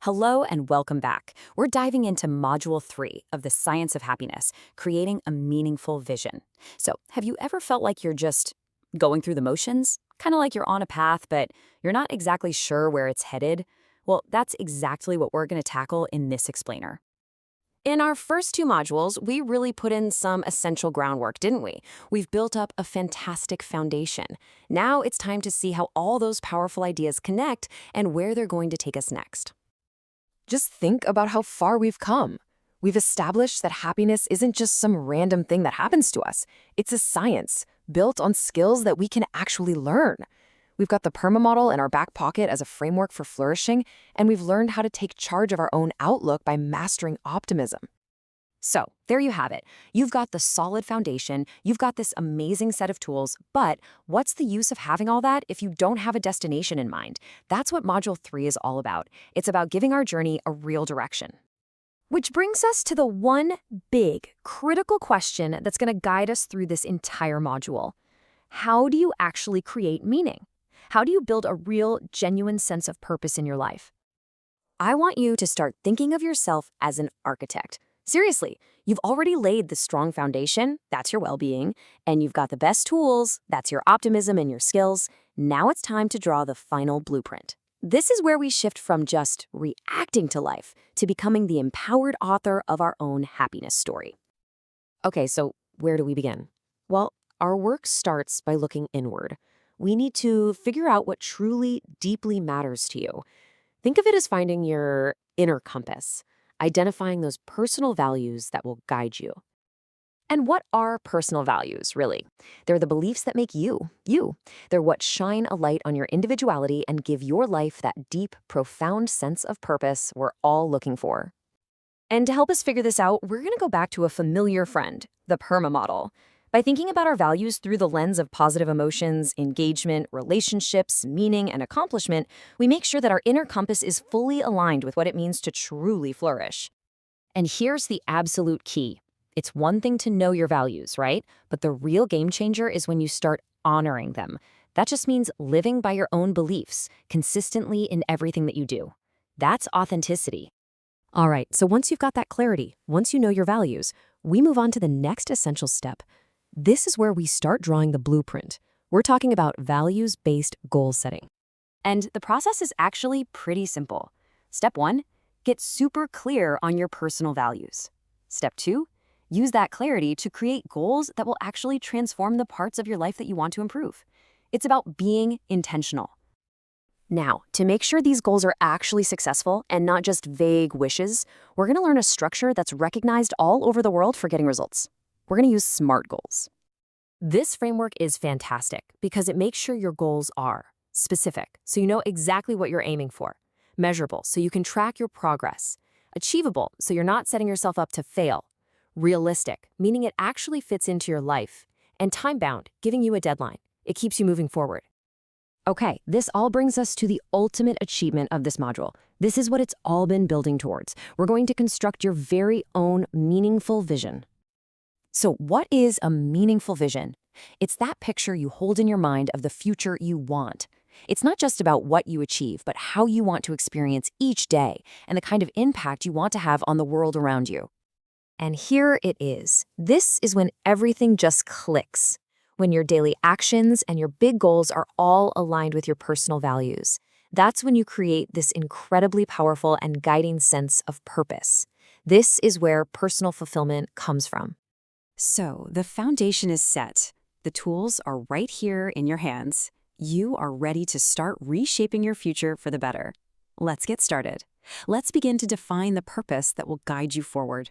Hello and welcome back. We're diving into Module 3 of the Science of Happiness, creating a meaningful vision. So, have you ever felt like you're just going through the motions? Kind of like you're on a path, but you're not exactly sure where it's headed? Well, that's exactly what we're going to tackle in this explainer. In our first two modules, we really put in some essential groundwork, didn't we? We've built up a fantastic foundation. Now it's time to see how all those powerful ideas connect and where they're going to take us next. Just think about how far we've come. We've established that happiness isn't just some random thing that happens to us. It's a science built on skills that we can actually learn. We've got the PERMA model in our back pocket as a framework for flourishing, and we've learned how to take charge of our own outlook by mastering optimism. So, there you have it. You've got the solid foundation, you've got this amazing set of tools, but what's the use of having all that if you don't have a destination in mind? That's what Module 3 is all about. It's about giving our journey a real direction. Which brings us to the one big, critical question that's going to guide us through this entire module. How do you actually create meaning? How do you build a real, genuine sense of purpose in your life? I want you to start thinking of yourself as an architect. Seriously, you've already laid the strong foundation, that's your well-being, and you've got the best tools, that's your optimism and your skills. Now it's time to draw the final blueprint. This is where we shift from just reacting to life to becoming the empowered author of our own happiness story. Okay, so where do we begin? Well, our work starts by looking inward. We need to figure out what truly, deeply matters to you. Think of it as finding your inner compass, identifying those personal values that will guide you. And what are personal values, really? They're the beliefs that make you, you. They're what shine a light on your individuality and give your life that deep, profound sense of purpose we're all looking for. And to help us figure this out, we're going to go back to a familiar friend, the PERMA model. By thinking about our values through the lens of positive emotions, engagement, relationships, meaning, and accomplishment, we make sure that our inner compass is fully aligned with what it means to truly flourish. And here's the absolute key. It's one thing to know your values, right? But the real game changer is when you start honoring them. That just means living by your own beliefs, consistently in everything that you do. That's authenticity. All right, so once you've got that clarity, once you know your values, we move on to the next essential step. This is where we start drawing the blueprint. We're talking about values-based goal setting. And the process is actually pretty simple. Step 1, get super clear on your personal values. Step 2, use that clarity to create goals that will actually transform the parts of your life that you want to improve. It's about being intentional. Now, to make sure these goals are actually successful and not just vague wishes, we're going to learn a structure that's recognized all over the world for getting results. We're going to use SMART goals. This framework is fantastic because it makes sure your goals are specific, so you know exactly what you're aiming for, measurable, so you can track your progress, achievable, so you're not setting yourself up to fail, realistic, meaning it actually fits into your life, and time-bound, giving you a deadline. It keeps you moving forward. Okay, this all brings us to the ultimate achievement of this module. This is what it's all been building towards. We're going to construct your very own meaningful vision. So what is a meaningful vision? It's that picture you hold in your mind of the future you want. It's not just about what you achieve, but how you want to experience each day and the kind of impact you want to have on the world around you. And here it is. This is when everything just clicks, when your daily actions and your big goals are all aligned with your personal values. That's when you create this incredibly powerful and guiding sense of purpose. This is where personal fulfillment comes from. So, the foundation is set. The tools are right here in your hands. You are ready to start reshaping your future for the better. Let's get started. Let's begin to define the purpose that will guide you forward.